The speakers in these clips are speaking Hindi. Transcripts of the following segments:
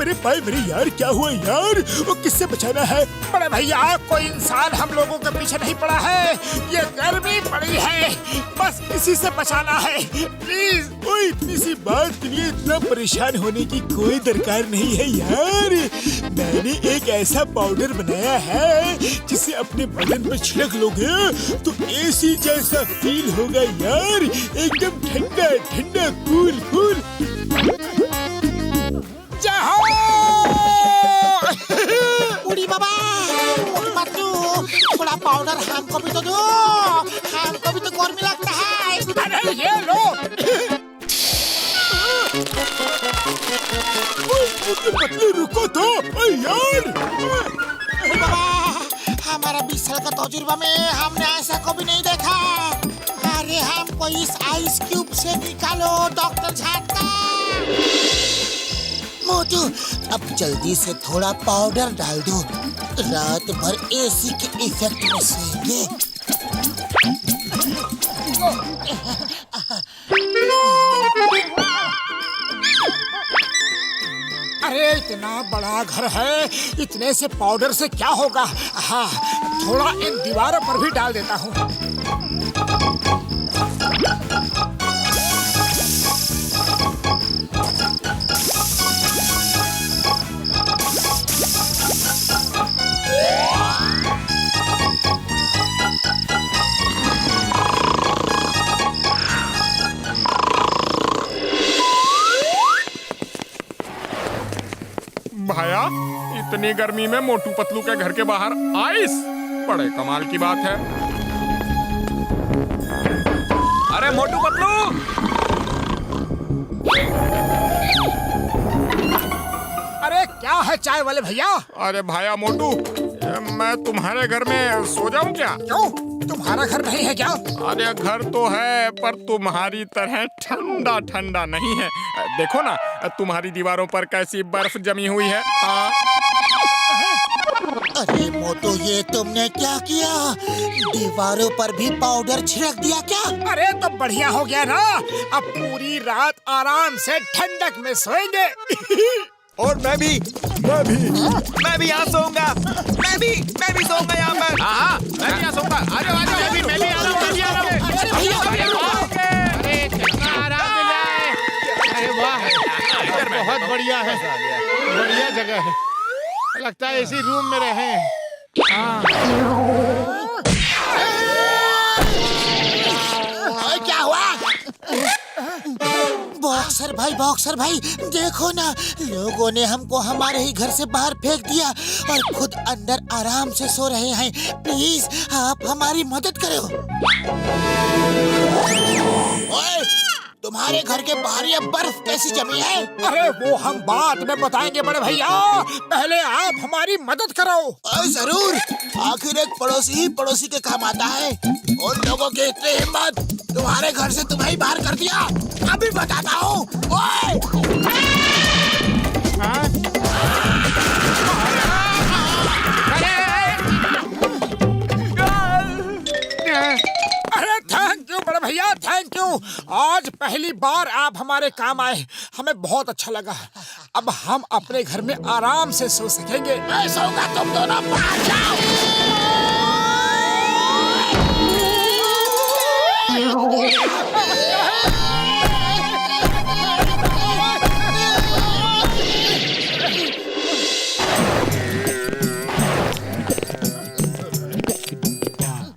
मेरे यार क्या हुआ यार? वो किससे बचाना है? बड़े भैया कोई इंसान हम लोगों के पीछे नहीं पड़ा है, ये गर्मी पड़ी है, बस इसी से बचाना है प्लीज। ओए इतनी सी बात के लिए इतना परेशान होने की कोई दरकार नहीं है यार। मैंने एक ऐसा पाउडर बनाया है जिसे अपने बदन पर छिड़क लोगे तो एसी जैसा फील होगा यार, एकदम ठंडा ठंडा कूल कूल। उड़ी बाबा, पतलू, थोड़ा पाउडर हमको भी तो दो, हमको भी तो गर्मी लगता है। अरे ये लो। पतलू रुको तो यार। बाबा, हमारा 20 साल का तजुर्बा में हमने ऐसा कभी नहीं देखा। अरे हमको इस आइस क्यूब से निकालो डॉक्टर झाटका। मोटू, अब जल्दी से थोड़ा पाउडर डाल दो, रात भर एसी के इफेक्ट में सोएंगे। अरे इतना बड़ा घर है, इतने से पाउडर से क्या होगा? हाँ, थोड़ा इन दीवारों पर भी डाल देता हूँ। भाया, इतनी गर्मी में मोटू पतलू के घर के बाहर आइस, बड़े कमाल की बात है। अरे मोटू पतलू, अरे क्या है चाय वाले भैया? अरे भाया मोटू, मैं तुम्हारे घर में सो जाऊं क्या? क्यों, तुम्हारा घर नहीं है क्या? अरे घर तो है, पर तुम्हारी तरह ठंडा ठंडा नहीं है। देखो ना, तुम्हारी दीवारों पर कैसी बर्फ जमी हुई है। अरे मोटू, ये तुमने क्या किया? दीवारों पर भी पाउडर छिड़क दिया क्या? अरे तो बढ़िया हो गया ना, अब पूरी रात आराम से ठंडक में सोएंगे। और मैं भी यहाँ सोऊंगा। मैं भी सोऊंगा यहाँ पर। हाँ, मैं भी यहाँ सोऊंगा। आ जाओ, मैं भी आ रहा हूँ। अरे भैया, अरे कितना आराम मिला है। अरे वाह, बहुत बढ़िया है, बढ़िया जगह है। लगता है इसी रूम में रहे। क्या हुआ? बॉक्सर भाई देखो ना, लोगों ने हमको हमारे ही घर से बाहर फेंक दिया और खुद अंदर आराम से सो रहे हैं। प्लीज आप हमारी मदद करो। ओए, तुम्हारे घर के बाहर ये बर्फ कैसी जमी है? अरे वो हम बाद में बताएंगे बड़े भैया, पहले आप हमारी मदद करो। जरूर, आखिर एक पड़ोसी ही पड़ोसी के काम आता है। उन लोगों की इतनी हिम्मत, तुम्हारे घर से तुम्हें ही बाहर कर दिया। अभी बताता हूँ। अरे थैंक यू बड़े भैया, थैंक यू। आज पहली बार आप हमारे काम आए, हमें बहुत अच्छा लगा। अब हम अपने घर में आराम से सो सकेंगे। मैं सोऊंगा, तुम दोनों बाहर जाओ।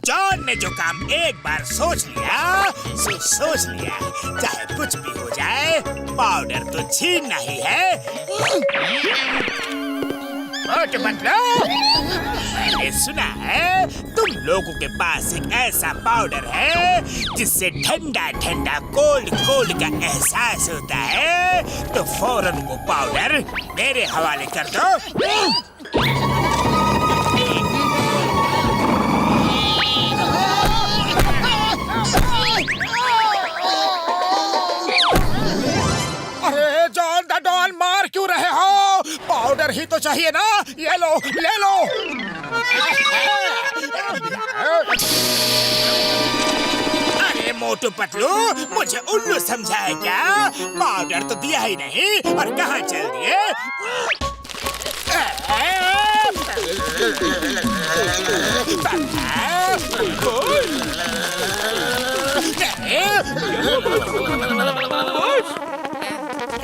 जॉन ने जो काम एक बार सोच लिया सो सोच लिया, चाहे कुछ भी हो जाए, पाउडर तो छीनना ही है। मैंने सुना है तुम लोगों के पास एक ऐसा पाउडर है जिससे ठंडा ठंडा कोल्ड कोल्ड का एहसास होता है, तो फौरन वो पाउडर मेरे हवाले कर दो। अरे जॉन द डॉन, मार क्यों रहे हो? पाउडर ही तो चाहिए ना, ये लो, ले लो। अरे अरे मोटू पतलू, मुझे उल्लू समझा है क्या? पाउडर तो दिया ही नहीं और कहाँ चल दिए?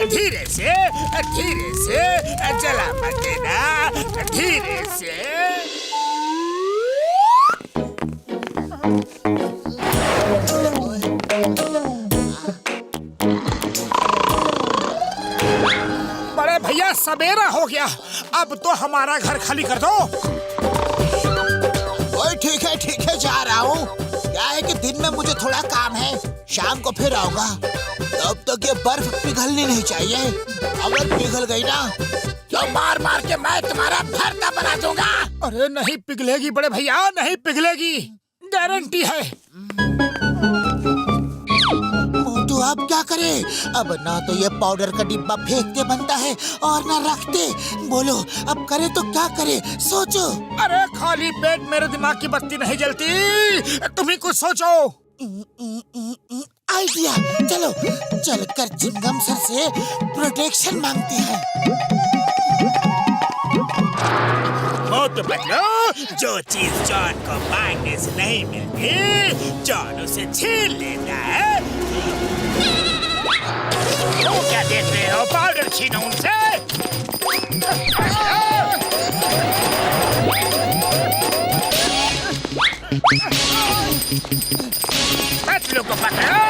धीरे से जला मत देना, धीरे से। बड़े भैया सवेरा हो गया, अब तो हमारा घर खाली कर दो। ओए ठीक है जा रहा हूँ। क्या है कि दिन में मुझे थोड़ा काम है, शाम को फिर आऊंगा। तब तक ये बर्फ पिघलनी नहीं चाहिए। अगर पिघल गई ना तो मार मार के मैं तुम्हारा भरता बना दूंगा। अरे नहीं पिघलेगी बड़े भैया, नहीं पिघलेगी, गारंटी है। मोटू अब क्या करे? अब ना तो ये पाउडर का डिब्बा फेंकते बनता है और ना रखते। बोलो अब करे तो क्या करे, सोचो। अरे खाली पेट मेरे दिमाग की बत्ती नहीं जलती, तुम ही कुछ सोचो। आइडिया, चलो चलकर चिंगम सर से प्रोटेक्शन मांगते हैं। मोटू पतलू, जो चीज जॉन को मांगने से नहीं मिलती, जॉन उसे छीन लेता है। वो क्या देख रहे हो? पाउडर छीनो उनसे। पतलू को पकड़ो।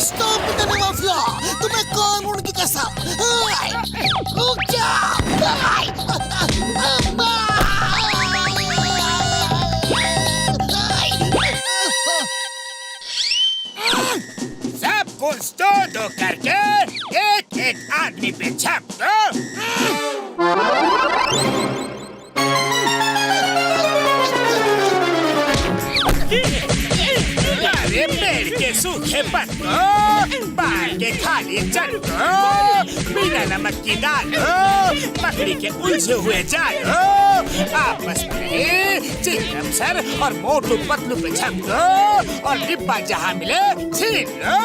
स्टॉप द माफिया, तुम्हें कानून की कसम। रुक जा। सब कुछ दो करके एक एक आदमी पे छाप दो। अरे पेड़ के सूखे पत्तों, बाल के खाली चट्टों, बिना नमक की दालों, मकड़ी के उलझे हुए जालों, आपस में चिंगम सर और मोटू पतलू पे छप दो और डिब्बा जहाँ मिले छीन लो।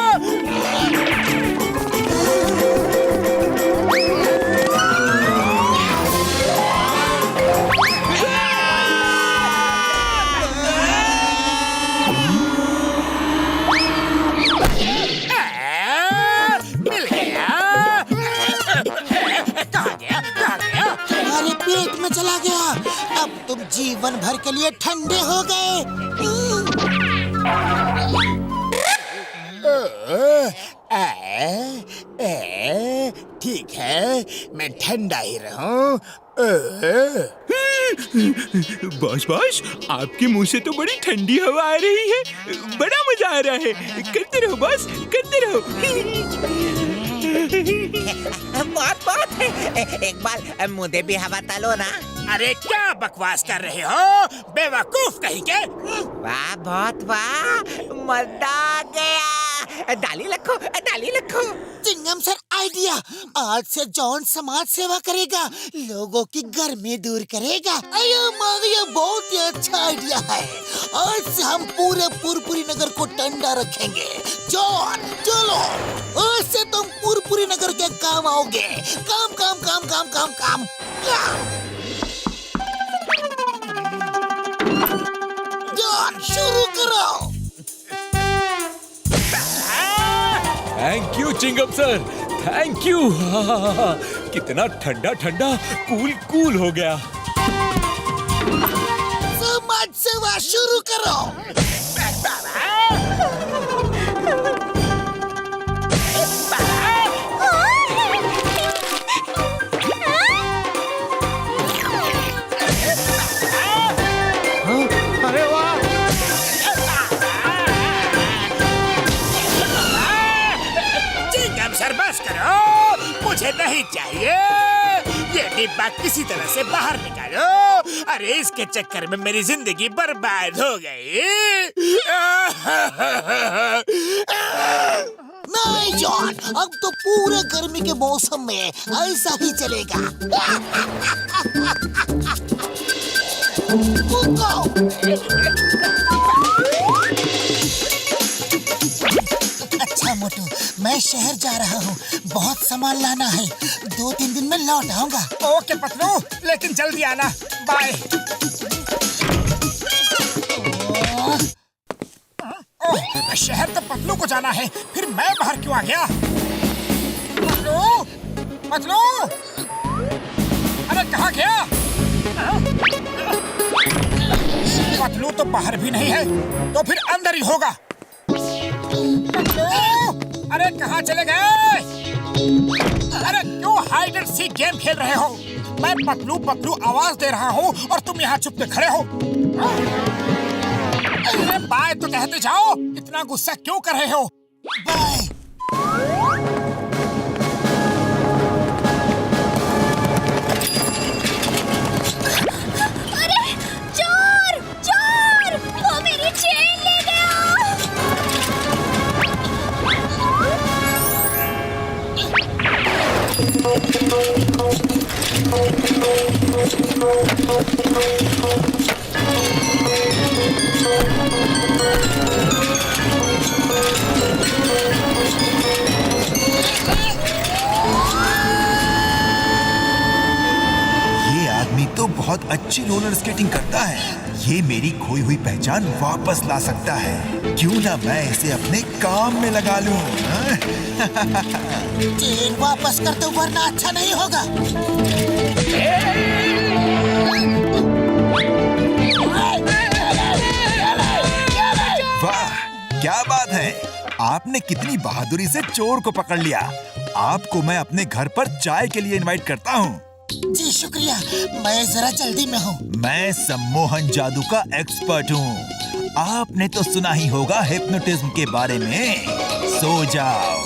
पेट में चला गया। अब तुम जीवन भर के लिए ठंडे हो गए। ठीक है, मैं ठंडा ही रहूं। बॉस आपके मुंह से तो बड़ी ठंडी हवा आ रही है, बड़ा मजा आ रहा है। करते रहो बॉस, करते रहो। बहुत एक बार मुझे भी हवा तलो ना। अरे क्या बकवास कर रहे हो, बेवकूफ कहीं के। वाह बहुत वाह, मजा आ गया। डाली रखो, डाली रखो। चिंगम सर आइडिया, आज से जॉन समाज सेवा करेगा, लोगों की गर्मी दूर करेगा। अयो माँ, बहुत ही अच्छा आइडिया है। आज से हम पूरे पुरपुरी नगर को ठंडा रखेंगे। जॉन चलो, आज से तुम पुरपुरी नगर के काम आओगे। काम काम काम काम काम काम। जॉन शुरू करो। थैंक यू चिंगम सर, थैंक यू। कितना ठंडा ठंडा कूल कूल हो गया। समाज सेवा शुरू करो। अरे वाह, चिंगम सर बस करो, मुझे नहीं चाहिए। ये डिब्बा किसी तरह से बाहर निकालो। अरे इसके चक्कर में मेरी जिंदगी बर्बाद हो गई। नहीं जॉन, अब तो पूरे गर्मी के मौसम में ऐसा ही चलेगा। अच्छा मोटू, मैं शहर जा रहा हूँ, बहुत सामान लाना है, 2-3 दिन में लौट आऊंगा। ओके पतलू, लेकिन जल्दी आना। बाय। शहर तो पतलू को जाना है, फिर मैं बाहर क्यों आ गया? पतलू, पतलू, अरे कहाँ गया? पतलू तो बाहर भी नहीं है, तो फिर अंदर ही होगा। पतलू, अरे कहाँ चले गए? अरे क्यों हाइड एंड सीक गेम खेल रहे हो? मैं पतलू पतलू आवाज दे रहा हूँ और तुम यहाँ चुप के खड़े हो। अरे बाय तो कहते जाओ, इतना गुस्सा क्यों कर रहे हो? बाय। अरे चोर, चोर, वो मेरी चेन ले गया। ये आदमी तो बहुत अच्छी रोलर स्केटिंग करता है। ये मेरी खोई हुई पहचान वापस ला सकता है। क्यों ना मैं इसे अपने काम में लगा लूं? चेन वापस कर दो वरना अच्छा नहीं होगा। वाह, क्या बात है! आपने कितनी बहादुरी से चोर को पकड़ लिया। आपको मैं अपने घर पर चाय के लिए इनवाइट करता हूँ। जी शुक्रिया, मैं जरा जल्दी में हूँ। मैं सम्मोहन जादू का एक्सपर्ट हूँ। आपने तो सुना ही होगा हिप्नोटिज्म के बारे में। सो जाओ,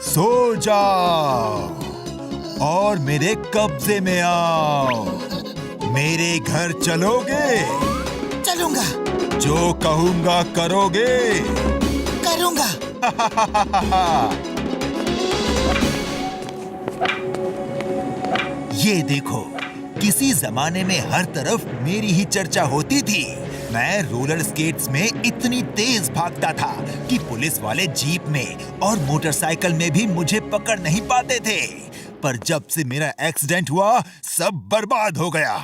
सो जाओ और मेरे कब्जे में आओ। मेरे घर चलोगे? चलूंगा। जो कहूँगा करोगे? करूंगा। ये देखो, किसी जमाने में हर तरफ मेरी ही चर्चा होती थी। मैं रोलर स्केट्स में इतनी तेज भागता था कि पुलिस वाले जीप में और मोटरसाइकिल में भी मुझे पकड़ नहीं पाते थे। पर जब से मेरा एक्सीडेंट हुआ, सब बर्बाद हो गया।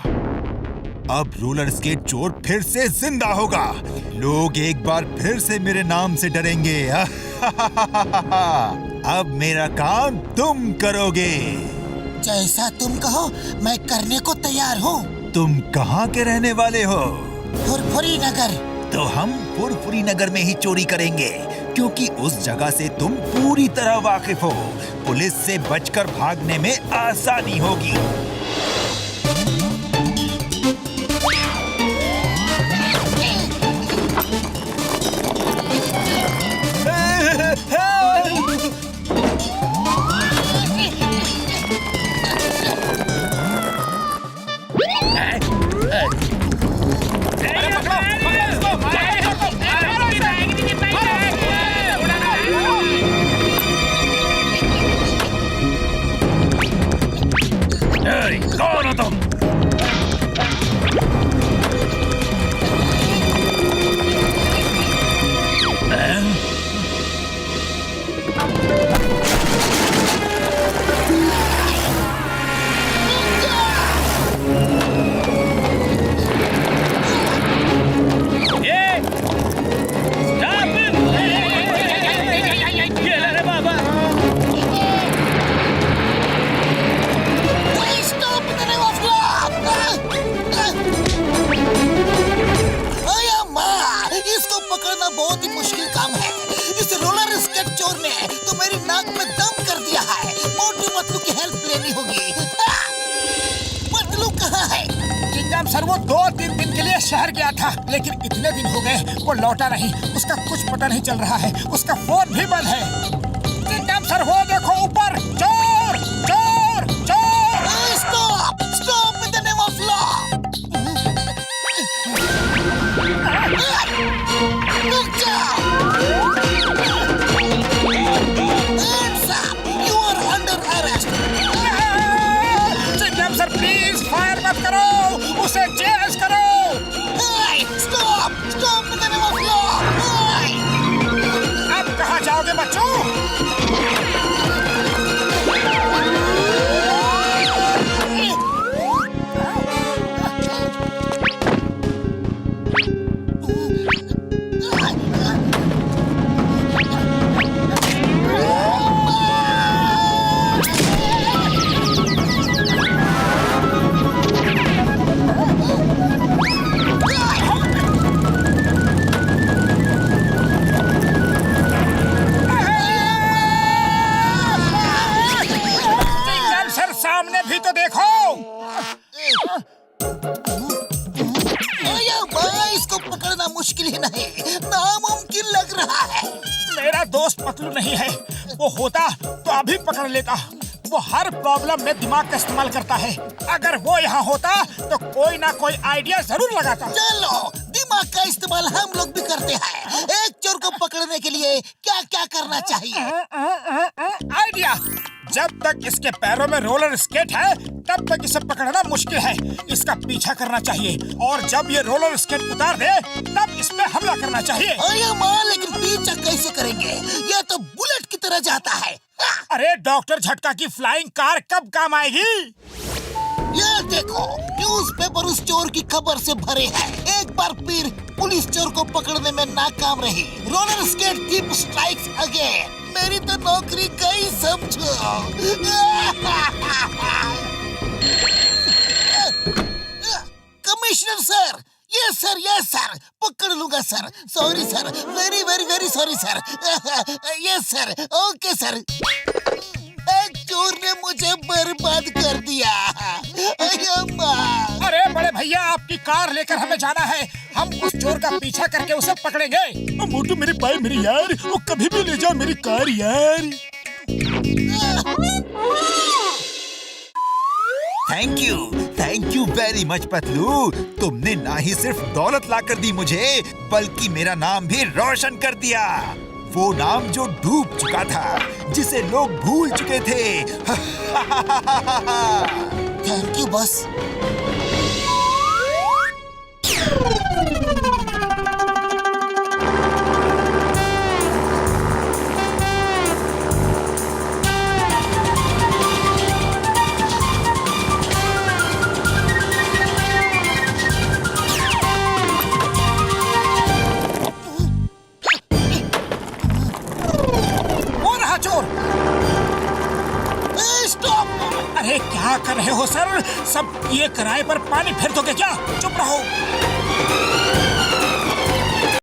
अब रोलर स्केट चोर फिर से जिंदा होगा। लोग एक बार फिर से मेरे नाम से डरेंगे। अब मेरा काम तुम करोगे। जैसा तुम कहो, मैं करने को तैयार हूँ। तुम कहाँ के रहने वाले हो? फुरफुरी नगर। तो हम फुरफुरी नगर में ही चोरी करेंगे, क्योंकि उस जगह से तुम पूरी तरह वाकिफ हो। पुलिस से बचकर भागने में आसानी होगी। कौन हो तुम? बहुत ही मुश्किल काम है। इस रोलर स्केट चोर ने तो मेरी नाक में दम कर दिया है। मोटू पतलू की हेल्प लेनी होगी। पतलू कहाँ है? चिंगम सर वो 2-3 दिन के लिए शहर गया था, लेकिन इतने दिन हो गए वो लौटा नहीं। उसका कुछ पता नहीं चल रहा है। उसका फोन भी बंद है। चिंगम सर वो देखो ऊपर, चोर चोर चोर। Stop stop in the name of law. Please fire मत करो, उसे चेज करो। स्टॉप स्टॉप अब कहाँ जाओगे बच्चों? सामने भी तो देखो। इसको पकड़ना मुश्किल ही नहीं, नामुमकिन लग रहा है। मेरा दोस्त पतलू नहीं है, वो होता तो अभी पकड़ लेता। वो हर प्रॉब्लम में दिमाग का इस्तेमाल करता है। अगर वो यहाँ होता तो कोई ना कोई आइडिया जरूर लगाता। चलो, दिमाग का इस्तेमाल हम लोग भी करते हैं। एक चोर को पकड़ने के लिए क्या क्या करना चाहिए? आइडिया, जब तक इसके पैरों में रोलर स्केट है तब तक इसे पकड़ना मुश्किल है। इसका पीछा करना चाहिए और जब ये रोलर स्केट उतार दे तब इस पे हमला करना चाहिए। अरे माँ, लेकिन पीछा कैसे करेंगे? ये तो बुलेट की तरह जाता है। अरे डॉक्टर झटका की फ्लाइंग कार कब काम आएगी? ये देखो, न्यूज़पेपर उस चोर की खबर से भरे हैं। एक बार फिर पुलिस चोर को पकड़ने में नाकाम रही। Roller skate thief strikes again. मेरी तो नौकरी गई समझो। कमिश्नर सर, ये सर, पकड़ लूंगा sir. Sorry sir, very very very sorry sir. ये सर, ओके सर। एक चोर ने मुझे बर्बाद कर दिया। अरे बड़े भैया, आपकी कार लेकर हमें जाना है। हम उस चोर का पीछा करके उसे पकड़ेंगे। मोटू मेरे भाई मेरी यार, वो कभी भी ले जाओ मेरी कार यार। Thank you very much Patlu. तुमने ना ही सिर्फ दौलत लाकर दी मुझे, बल्कि मेरा नाम भी रोशन कर दिया। वो नाम जो डूब चुका था, जिसे लोग भूल चुके थे। Thank you boss. अरे क्या कर रहे हो सर? सब ये किराए पर पानी फेर दोगे क्या? चुप रहो।